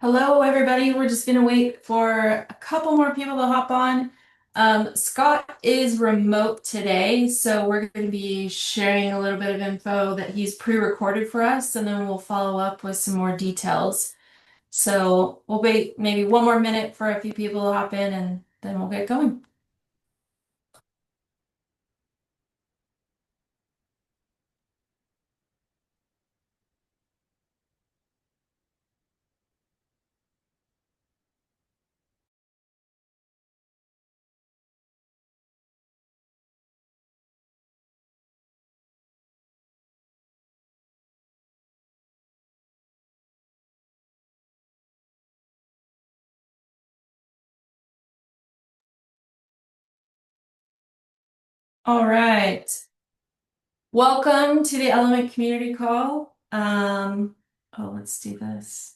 Hello, everybody. We're just going to wait for a couple more people to hop on. Scott is remote today, so we're going to be sharing a little bit of info that he's pre-recorded for us, and then we'll follow up with some more details. So we'll wait maybe one more minute for a few people to hop in, and then we'll get going. All right. Welcome to the Element Community Call. Let's do this.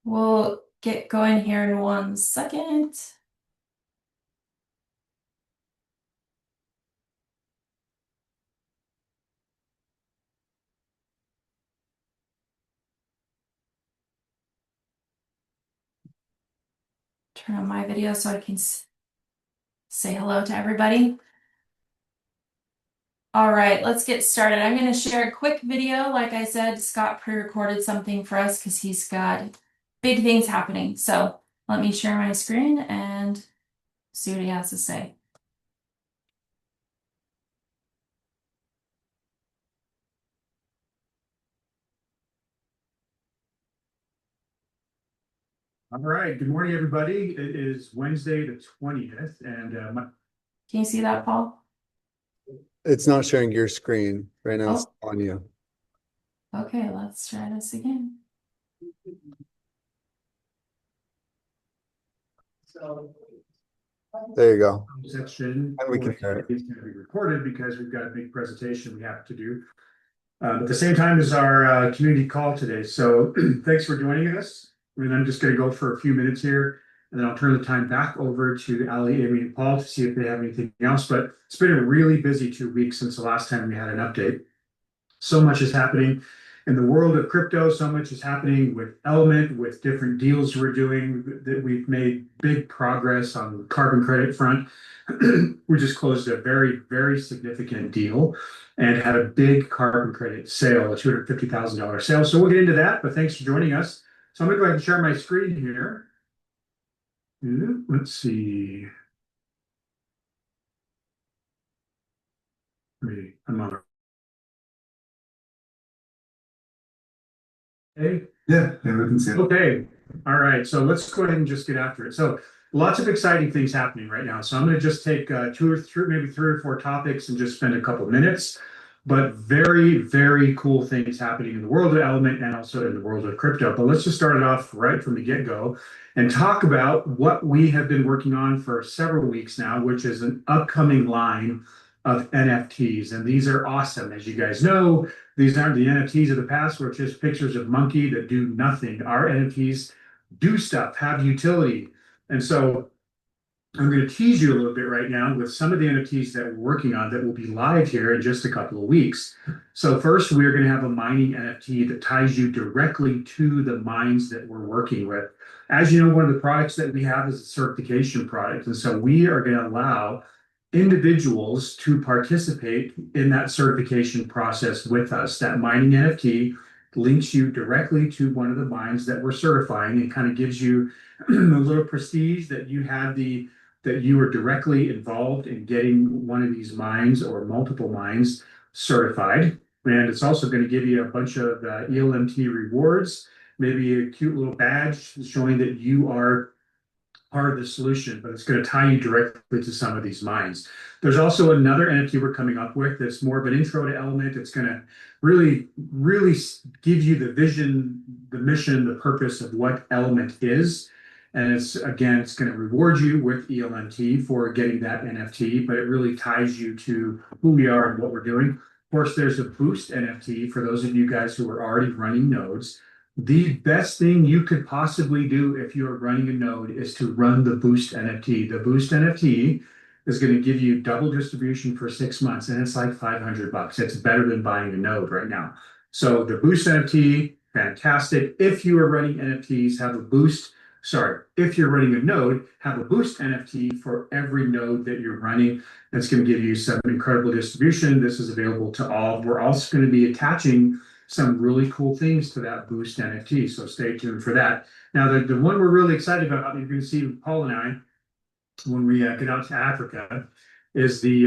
We'll get going here in 1 second. Turn on my video so I can say hello to everybody. All right, let's get started. I'm going to share a quick video. Like I said, Scott pre-recorded something for us because he's got big things happening. So let me share my screen and see what he has to say. All right. Good morning, everybody. It is Wednesday the 20th, and Can you see that, Paul? It's not showing your screen right now. It's on you. Okay, let's try this again. so There you go. section And we can hear it. is going to be recorded because we've got a big presentation we have to do at the same time as our community call today. So thanks for joining us. And I'm just going to go for a few minutes here, and then I'll turn the time back over to Ali, Amy, and Paul to see if they have anything else. But it's been a really busy 2 weeks since the last time we had an update. So much is happening in the world of crypto. So much is happening with Element, with different deals we're doing. That we've made big progress on the carbon credit front. We just closed a very, very significant deal and had a big carbon credit sale, a $250,000 sale. So we'll get into that, but thanks for joining us. So I'm going to go ahead and share my screen here. Let's see. I'm on. Hey. Yeah, we can see it. Okay. All right. So let's go ahead and just get after it. So lots of exciting things happening right now. So I'm going to just take two or three, maybe three or four topics and just spend a couple minutes. But very, very cool things happening in the world of Element and also in the world of crypto. But let's just start it off right from the get-go and talk about what we have been working on for several weeks now, which is an upcoming line of NFTs. And these are awesome. As you guys know, these aren't the NFTs of the past, where it's just pictures of monkey that do nothing. Our NFTs do stuff, have utility. And so I'm going to tease you a little bit right now with some of the NFTs that we're working on that will be live here in just a couple of weeks. So first, we're going to have a mining NFT that ties you directly to the mines that we're working with. As you know, one of the products that we have is a certification product. And so we are going to allow individuals to participate in that certification process with us. That mining NFT links you directly to one of the mines that we're certifying. It kind of gives you a little prestige that you were directly involved in getting one of these mines or multiple mines certified. And it's also going to give you a bunch of ELMT rewards, maybe a cute little badge showing that you are part of the solution, but it's going to tie you directly to some of these mines. There's also another NFT we're coming up with that's more of an intro to Element. It's going to really, really give you the vision, the mission, the purpose of what Element is. And it's going to reward you with ELMT for getting that NFT, but it really ties you to who we are and what we're doing. Of course, there's a Boost NFT for those of you guys who are already running nodes. The best thing you could possibly do if you're running a node is to run the Boost NFT. The Boost NFT is going to give you double distribution for 6 months, and it's like $500. It's better than buying a node right now. So the Boost NFT, fantastic. If you are running NFTs, have a Boost. Sorry, if you're running a node, have a Boost NFT for every node that you're running. That's going to give you some incredible distribution. This is available to all. We're also going to be attaching some really cool things to that Boost NFT. So stay tuned for that. Now, the one we're really excited about, you're going to see Paul and I when we get out to Africa, is the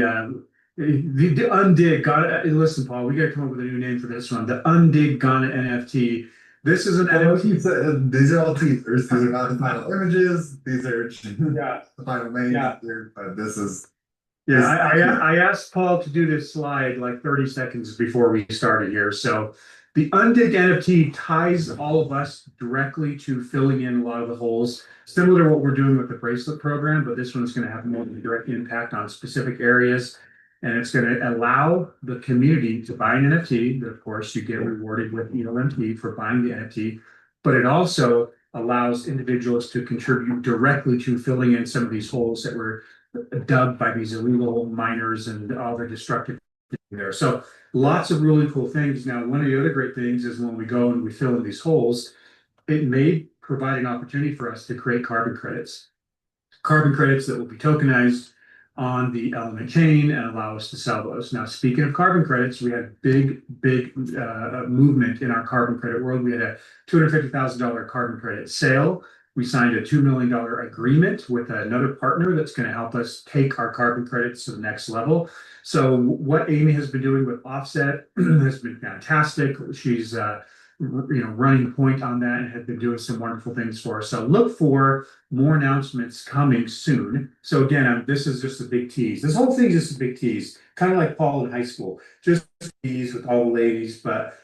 Undig Ghana. Listen, Paul, we got to come up with a new name for this one. The Undig Ghana NFT. This is an NFT. These are all teasers. These are not the final images. These are Yeah. the final names. Yeah. But this is. Yeah, I asked Paul to do this slide like 30 seconds before we started here. So the Undig NFT ties all of us directly to filling in a lot of the holes, similar to what we're doing with the bracelet program, but this one's going to have more direct impact on specific areas. And it's going to allow the community to buy an NFT. Of course, you get rewarded with ElementUnited for buying the NFT, but it also allows individuals to contribute directly to filling in some of these holes that were dug by these illegal miners and all the destructive there. So lots of really cool things. Now, one of the other great things is when we go and we fill in these holes, it may provide an opportunity for us to create carbon credits that will be tokenized on the Element chain and allow us to sell those. Now, speaking of carbon credits, we had big movement in our carbon credit world. We had a $250,000 carbon credit sale. We signed a $2 million agreement with another partner that's going to help us take our carbon credits to the next level. So what Amy has been doing with Offset has been fantastic. She's running point on that and have been doing some wonderful things for us. So look for more announcements coming soon. So again, this is just a big tease. This whole thing is just a big tease, kind of like Paul in high school, just a tease with all the ladies. But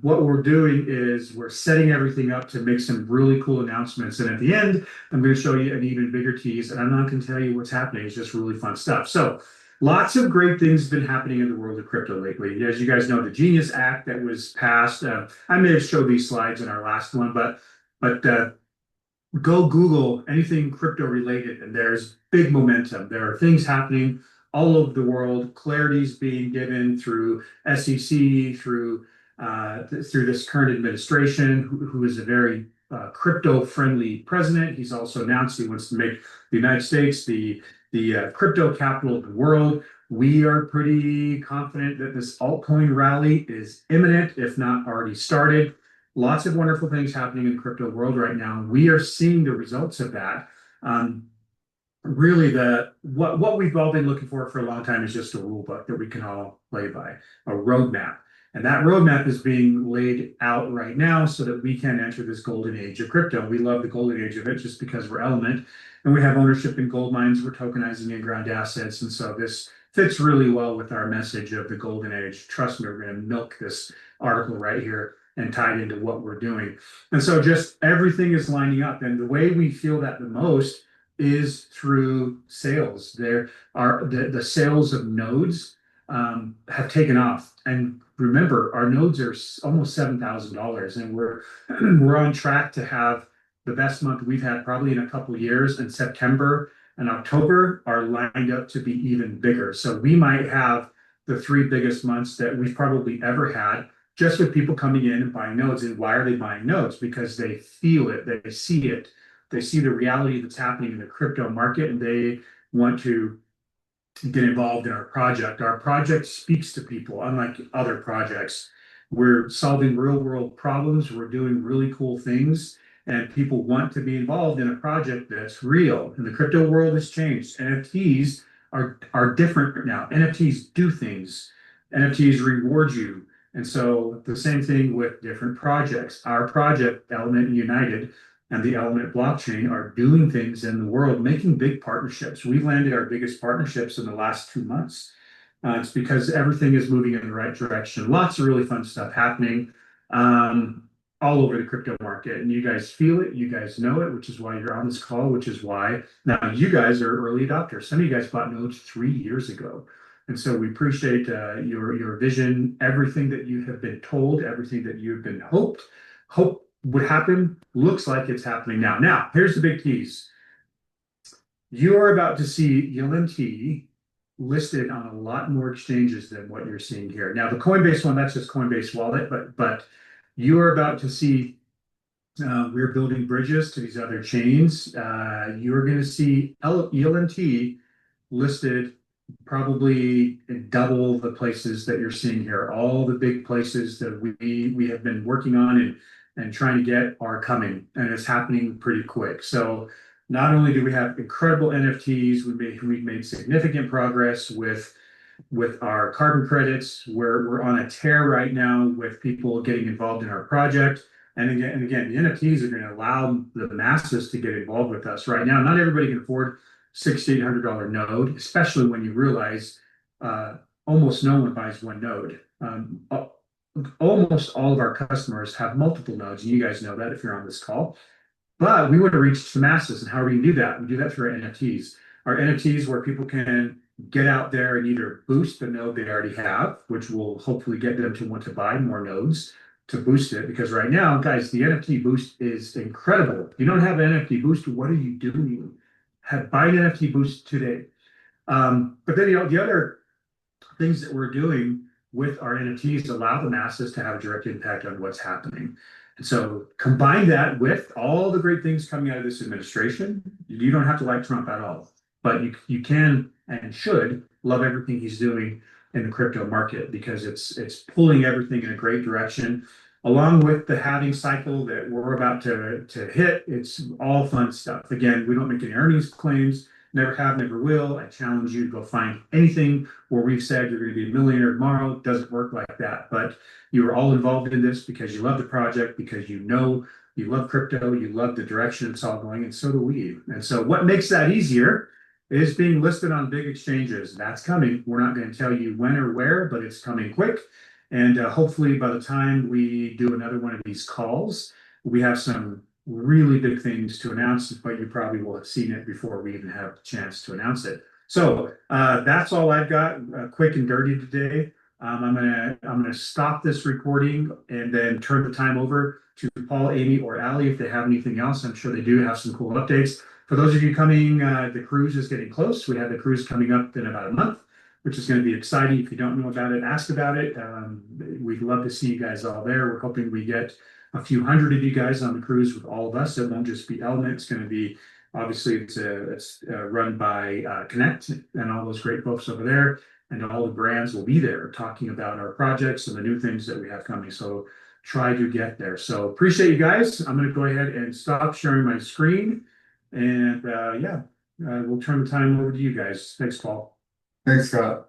what we're doing is we're setting everything up to make some really cool announcements. And at the end, I'm going to show you an even bigger tease. And I'm not going to tell you what's happening. It's just really fun stuff. So lots of great things have been happening in the world of crypto lately. As you guys know, the Genius Act that was passed. I may have showed these slides in our last one, but go Google anything crypto related, and there's big momentum. There are things happening all over the world. Clarity's being given through SEC, through this current administration, who is a very crypto-friendly president. He's also announced he wants to make the United States the crypto capital of the world. We are pretty confident that this altcoin rally is imminent, if not already started. Lots of wonderful things happening in the crypto world right now. We are seeing the results of that. Really, what we've all been looking for a long time is just a rule book that we can all play by, a roadmap. And that roadmap is being laid out right now so that we can enter this golden age of crypto. We love the golden age of it just because we're Element and we have ownership in gold mines. We're tokenizing in-ground assets. And so this fits really well with our message of the golden age. Trust me, we're going to milk this article right here and tie it into what we're doing. And so just everything is lining up. And the way we feel that the most is through sales. There are the sales of nodes have taken off. And remember, our nodes are almost $7,000, and we're on track to have the best month we've had probably in a couple of years. And September and October are lined up to be even bigger. So we might have the 3 biggest months that we've probably ever had, just with people coming in and buying nodes. And why are they buying nodes? Because they feel it, they see it, they see the reality that's happening in the crypto market, and they want to get involved in our project. Our project speaks to people, unlike other projects. We're solving real world problems. We're doing really cool things, and people want to be involved in a project that's real. And the crypto world has changed. NFTs are different now. NFTs do things. NFTs reward you. And so the same thing with different projects. Our project, Element United, and the Element blockchain are doing things in the world, making big partnerships. We've landed our biggest partnerships in the last 2 months. It's because everything is moving in the right direction. Lots of really fun stuff happening all over the crypto market. And you guys feel it, you guys know it, which is why you're on this call, which is why now you guys are early adopters. Some of you guys bought nodes 3 years ago. And so we appreciate your vision, everything that you have been told, everything that you've been hope would happen, looks like it's happening now. Now, here's the big tease. you're about to see ELMT listed on a lot more exchanges than what you're seeing here. Now, the Coinbase one, that's just Coinbase Wallet, but you are about to see we're building bridges to these other chains. You're going to see ELMT listed probably in double the places that you're seeing here. All the big places that we have been working on and trying to get are coming, and it's happening pretty quick. So not only do we have incredible NFTs, we've made significant progress with our carbon credits. We're on a tear right now with people getting involved in our project. And again, the NFTs are going to allow the masses to get involved with us right now. Not everybody can afford $6,800 node, especially when you realize almost no one buys one node. Almost all of our customers have multiple nodes, and you guys know that if you're on this call. But we want to reach the masses, and how do we do that? We do that through our NFTs. Our NFTs where people can get out there and either boost the node they already have, which will hopefully get them to want to buy more nodes to boost it. Because right now, guys, the NFT boost is incredible. If you don't have an NFT boost, what are you doing? Buy an NFT boost today. But then the other things that we're doing with our NFTs allow the masses to have a direct impact on what's happening. And so combine that with all the great things coming out of this administration. You don't have to like Trump at all, but you can and should love everything he's doing in the crypto market because it's pulling everything in a great direction. Along with the halving cycle that we're about to hit, it's all fun stuff. Again, we don't make any earnings claims, never have, never will. I challenge you to go find anything where we've said you're going to be a millionaire tomorrow. It doesn't work like that. But you are all involved in this because you love the project, because you know you love crypto, you love the direction it's all going, and so do we. And so what makes that easier is being listed on big exchanges. That's coming. We're not going to tell you when or where, but it's coming quick. And hopefully by the time we do another one of these calls, we have some really big things to announce, but you probably will have seen it before we even have a chance to announce it. So that's all I've got, quick and dirty today. I'm gonna stop this recording and then turn the time over to Paul, Amy, or Ali if they have anything else. I'm sure they do have some cool updates. For those of you coming, the cruise is getting close. We have the cruise coming up in about a month, which is going to be exciting. If you don't know about it, ask about it. We'd love to see you guys all there. We're hoping we get a few hundred of you guys on the cruise with all of us. It won't just be Element. It's going to be, obviously, it's run by Connect and all those great folks over there. And all the brands will be there talking about our projects and the new things that we have coming. So try to get there. So appreciate you guys. I'm going to go ahead and stop sharing my screen. And yeah, we'll turn the time over to you guys. Thanks, Paul. Thanks, Scott.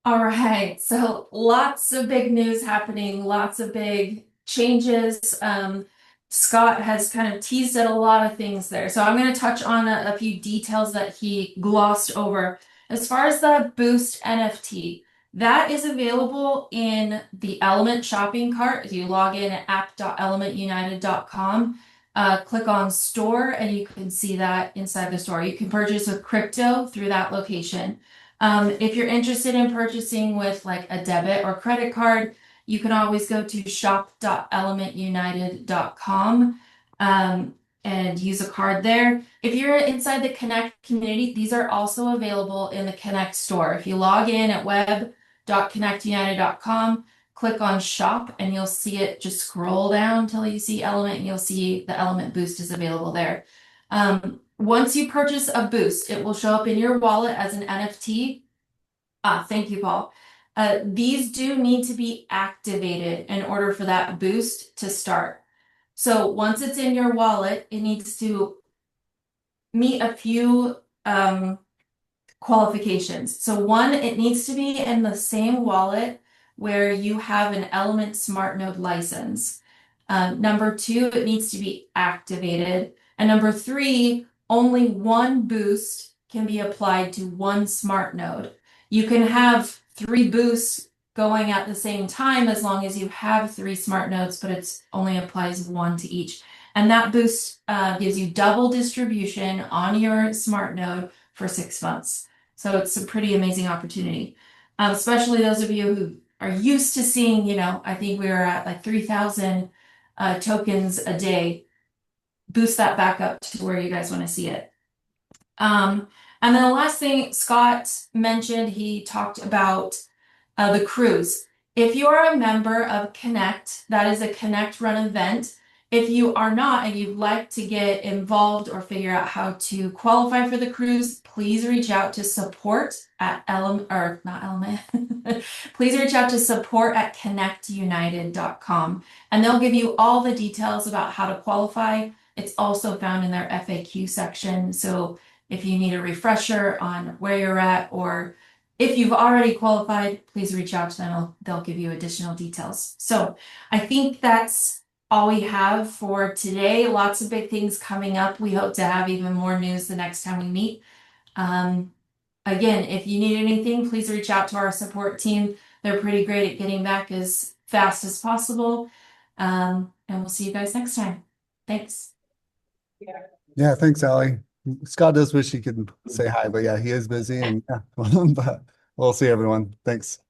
All right, so lots of big news happening, lots of big changes. Scott has kind of teased at a lot of things there. So I'm going to touch on a few details that he glossed over. As far as the Boost NFT, that is available in the Element shopping cart. If you log in at app.elementunited.com, click on store and you can see that inside the store. You can purchase with crypto through that location. If you're interested in purchasing with like a debit or credit card, you can always go to shop.elementunited.com and use a card there. If you're inside the Connect community, these are also available in the Connect store. If you log in at web.connectunited.com, click on shop and you'll see it. Just scroll down until you see Element and you'll see the Element Boost is available there. Once you purchase a boost, it will show up in your wallet as an NFT. Thank you, Paul. These do need to be activated in order for that boost to start. So once it's in your wallet, it needs to meet a few qualifications. So one, it needs to be in the same wallet where you have an Element Smart Node license. Number two, it needs to be activated. And number three, only one boost can be applied to one smart node. You can have 3 boosts going at the same time as long as you have 3 smart nodes, but it only applies 1 to each. And that boost gives you double distribution on your smart node for 6 months. So it's a pretty amazing opportunity, especially those of you who are used to seeing, I think we were at like 3,000 tokens a day. boost that back up to where you guys want to see it. And then the last thing Scott mentioned, he talked about the cruise. If you are a member of Connect, that is a Connect Run event. If you are not and you'd like to get involved or figure out how to qualify for the cruise, please reach out to support at not Element. Please reach out to support at connectunited.com and they'll give you all the details about how to qualify. It's also found in their FAQ section. So if you need a refresher on where you're at, or if you've already qualified, please reach out to them. They'll give you additional details. So I think that's all we have for today. Lots of big things coming up. We hope to have even more news the next time we meet. Again, if you need anything, please reach out to our support team. They're pretty great at getting back as fast as possible. And we'll see you guys next time. Thanks. Yeah, thanks, Allie. Scott does wish he could say hi, but yeah, he is busy and yeah, but we'll see everyone. Thanks.